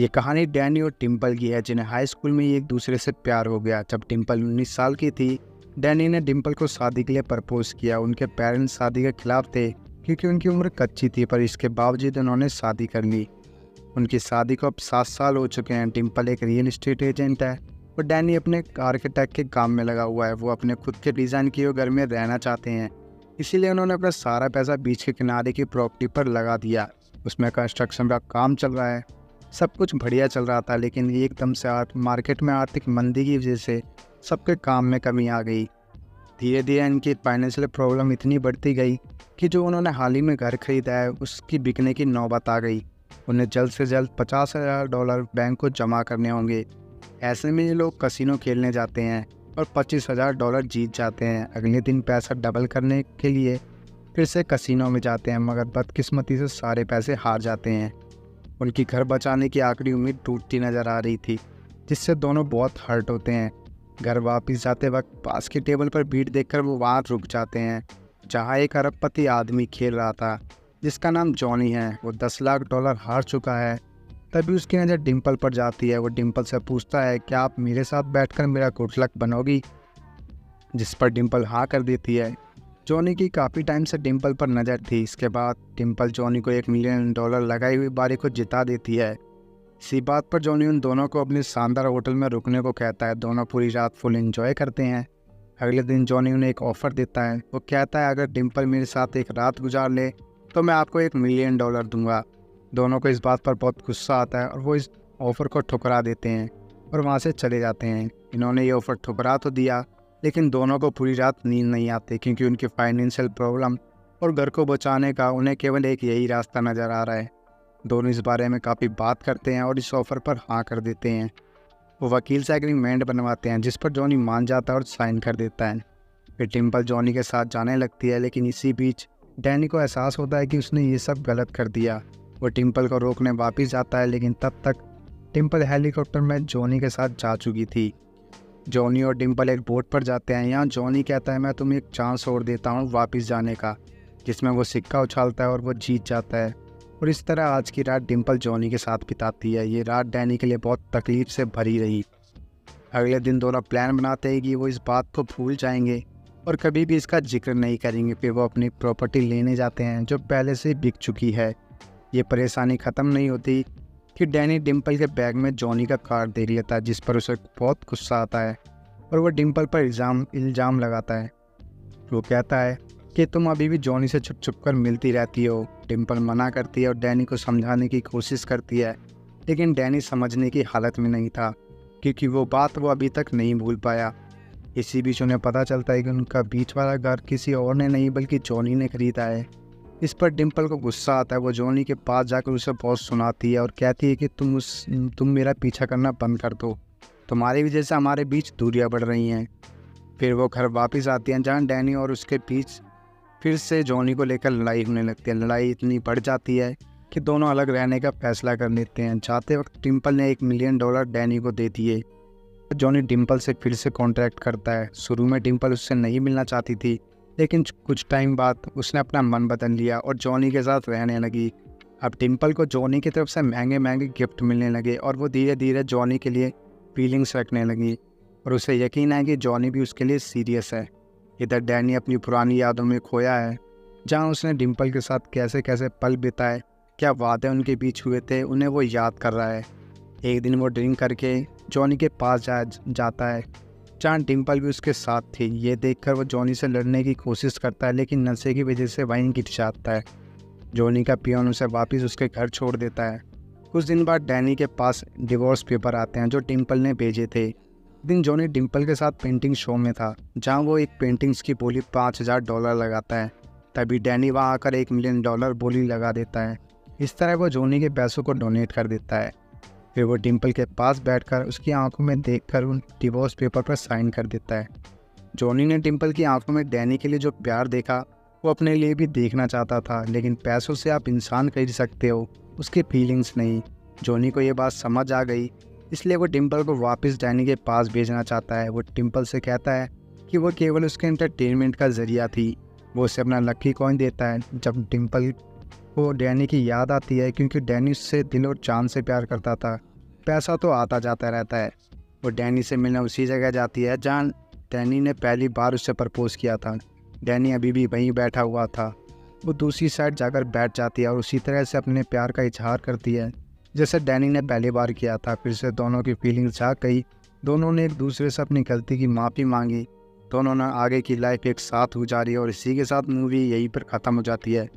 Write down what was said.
ये कहानी डैनी और टिम्पल की है, जिन्हें हाई स्कूल में ही एक दूसरे से प्यार हो गया। जब टिम्पल 19 साल की थी, डैनी ने डिम्पल को शादी के लिए प्रपोज किया। उनके पेरेंट्स शादी के खिलाफ थे क्योंकि उनकी उम्र कच्ची थी, पर इसके बावजूद उन्होंने शादी कर ली। उनकी शादी को अब 7 साल हो चुके हैं। टिम्पल एक रियल एस्टेट एजेंट है और डैनी अपने आर्किटेक्ट के काम में लगा हुआ है। वो अपने खुद के डिज़ाइन किए हुए घर में रहना चाहते हैं, इसीलिए उन्होंने अपना सारा पैसा बीच के किनारे की प्रॉपर्टी पर लगा दिया। उसमें कंस्ट्रक्शन का काम चल रहा है, सब कुछ बढ़िया चल रहा था, लेकिन एकदम से मार्केट में आर्थिक मंदी की वजह से सबके काम में कमी आ गई। धीरे धीरे इनकी फाइनेंशियल प्रॉब्लम इतनी बढ़ती गई कि जो उन्होंने हाल ही में घर खरीदा है उसकी बिकने की नौबत आ गई। उन्हें जल्द से जल्द $50,000 बैंक को जमा करने होंगे। ऐसे में ये लोग कसिनो खेलने जाते हैं और $25,000 जीत जाते हैं। अगले दिन पैसा डबल करने के लिए फिर से कसिनो में जाते हैं, मगर बदकिस्मती से सारे पैसे हार जाते हैं। उनकी घर बचाने की आखिरी उम्मीद टूटती नज़र आ रही थी, जिससे दोनों बहुत हर्ट होते हैं। घर वापस जाते वक्त पास के टेबल पर भीड़ देखकर वो वहाँ रुक जाते हैं, जहाँ एक अरबपति आदमी खेल रहा था, जिसका नाम जॉनी है। वो $10 लाख हार चुका है। तभी उसकी नज़र डिम्पल पर जाती है। वो डिम्पल से पूछता है, क्या आप मेरे साथ बैठकर मेरा गुड लक बनोगी? जिस पर डिम्पल हाँ कर देती है। जॉनी की काफ़ी टाइम से डिम्पल पर नज़र थी। इसके बाद डिम्पल जॉनी को $1 मिलियन लगाई हुई बारी को जिता देती है। इसी बात पर जॉनी उन दोनों को अपने शानदार होटल में रुकने को कहता है। दोनों पूरी रात फुल एंजॉय करते हैं। अगले दिन जॉनी उन्हें एक ऑफ़र देता है। वो कहता है, अगर डिम्पल मेरे साथ एक रात गुजार ले तो मैं आपको $1 मिलियन दूंगा। दोनों को इस बात पर बहुत गुस्सा आता है और वो इस ऑफ़र को ठुकरा देते हैं और वहाँ से चले जाते हैं। इन्होंने ये ऑफ़र ठुकरा तो दिया, लेकिन दोनों को पूरी रात नींद नहीं आती, क्योंकि उनकी फाइनेंशियल प्रॉब्लम और घर को बचाने का उन्हें केवल एक यही रास्ता नज़र आ रहा है। दोनों इस बारे में काफ़ी बात करते हैं और इस ऑफ़र पर हाँ कर देते हैं। वो वकील से एग्रीमेंट बनवाते हैं, जिस पर जॉनी मान जाता है और साइन कर देता है। फिर टिम्पल जॉनी के साथ जाने लगती है, लेकिन इसी बीच डैनी को एहसास होता है कि उसने ये सब गलत कर दिया। वो टिम्पल को रोकने वापस जाता है, लेकिन तब तक टिम्पल हेलीकॉप्टर में जॉनी के साथ जा चुकी थी। जॉनी और डिम्पल एक बोट पर जाते हैं। यहाँ जॉनी कहता है, मैं तुम्हें एक चांस और देता हूँ वापस जाने का, जिसमें वो सिक्का उछालता है और वो जीत जाता है। और इस तरह आज की रात डिम्पल जॉनी के साथ बिताती है। ये रात डैनी के लिए बहुत तकलीफ से भरी रही। अगले दिन दोनों प्लान बनाते हैं कि वो इस बात को भूल जाएंगे और कभी भी इसका जिक्र नहीं करेंगे। फिर वो अपनी प्रॉपर्टी लेने जाते हैं, जो पहले से बिक चुकी है। ये परेशानी ख़त्म नहीं होती कि डैनी डिम्पल के बैग में जॉनी का कार्ड देख लेता है, जिस पर उसे बहुत गुस्सा आता है और वो डिम्पल पर इल्ज़ाम लगाता है। वो कहता है कि तुम अभी भी जॉनी से छुप छुप कर मिलती रहती हो। डिम्पल मना करती है और डैनी को समझाने की कोशिश करती है, लेकिन डैनी समझने की हालत में नहीं था, क्योंकि वो बात वो अभी तक नहीं भूल पाया। इसी बीच उन्हें पता चलता है कि उनका बीच वाला घर किसी और ने नहीं बल्कि जॉनी ने खरीदा है। इस पर डिम्पल को गुस्सा आता है। वो जॉनी के पास जाकर उसे बहुत सुनाती है और कहती है कि तुम मेरा पीछा करना बंद कर दो, तुम्हारी वजह से हमारे बीच दूरियां बढ़ रही हैं। फिर वो घर वापस आती हैं, जहाँ डैनी और उसके बीच फिर से जॉनी को लेकर लड़ाई होने लगती है। लड़ाई इतनी बढ़ जाती है कि दोनों अलग रहने का फैसला कर लेते हैं। जाते वक्त डिम्पल ने $1 मिलियन डैनी को दे दिए। जॉनी डिम्पल से फिर से कॉन्ट्रैक्ट करता है। शुरू में डिम्पल उससे नहीं मिलना चाहती थी, लेकिन कुछ टाइम बाद उसने अपना मन बदल लिया और जॉनी के साथ रहने लगी। अब डिम्पल को जॉनी की तरफ से महंगे महंगे गिफ्ट मिलने लगे और वो धीरे धीरे जॉनी के लिए फीलिंग्स रखने लगी और उसे यकीन है कि जॉनी भी उसके लिए सीरियस है। इधर डैनी अपनी पुरानी यादों में खोया है, जहाँ उसने डिम्पल के साथ कैसे कैसे पल बिताए, क्या वादे उनके बीच हुए थे, उन्हें वो याद कर रहा है। एक दिन वो ड्रिंक करके जॉनी के पास जाता है, जहाँ डिम्पल भी उसके साथ थी। ये देखकर वो जॉनी से लड़ने की कोशिश करता है, लेकिन नशे की वजह से वहीं गिर जाता है। जॉनी का पियोन उसे वापस उसके घर छोड़ देता है। कुछ दिन बाद डैनी के पास डिवोर्स पेपर आते हैं, जो डिम्पल ने भेजे थे। एक दिन जॉनी डिम्पल के साथ पेंटिंग शो में था, जहाँ वो एक पेंटिंग्स की बोली $5,000 लगाता है। तभी डैनी वहाँ आकर $1 मिलियन बोली लगा देता है। इस तरह वो जॉनी के पैसों को डोनेट कर देता है। फिर वो डिम्पल के पास बैठकर उसकी आंखों में देखकर उन डिवोर्स पेपर पर साइन कर देता है। जॉनी ने डिम्पल की आंखों में डैनी के लिए जो प्यार देखा, वो अपने लिए भी देखना चाहता था, लेकिन पैसों से आप इंसान खरीद सकते हो, उसकी फीलिंग्स नहीं। जॉनी को ये बात समझ आ गई, इसलिए वो डिम्पल को वापस डैनी के पास भेजना चाहता है। वो डिम्पल से कहता है कि वो केवल उसके एंटरटेनमेंट का जरिया थी। वो उसे अपना लकी कॉइन देता है। जब डिम्पल को डैनी की याद आती है, क्योंकि डैनी उससे दिल और जान से प्यार करता था, पैसा तो आता जाता रहता है। वो डैनी से मिलने उसी जगह जाती है जहाँ डैनी ने पहली बार उससे प्रपोज किया था। डैनी अभी भी वहीं बैठा हुआ था। वो दूसरी साइड जाकर बैठ जाती है और उसी तरह से अपने प्यार का इजहार करती है जैसे डैनी ने पहली बार किया था। फिर से दोनों की फीलिंग्स जाग गई। दोनों ने एक दूसरे से अपनी गलती की माफ़ी मांगी। दोनों ने आगे की लाइफ एक साथ गुजारी और इसी के साथ मूवी यहीं पर ख़त्म हो जाती है।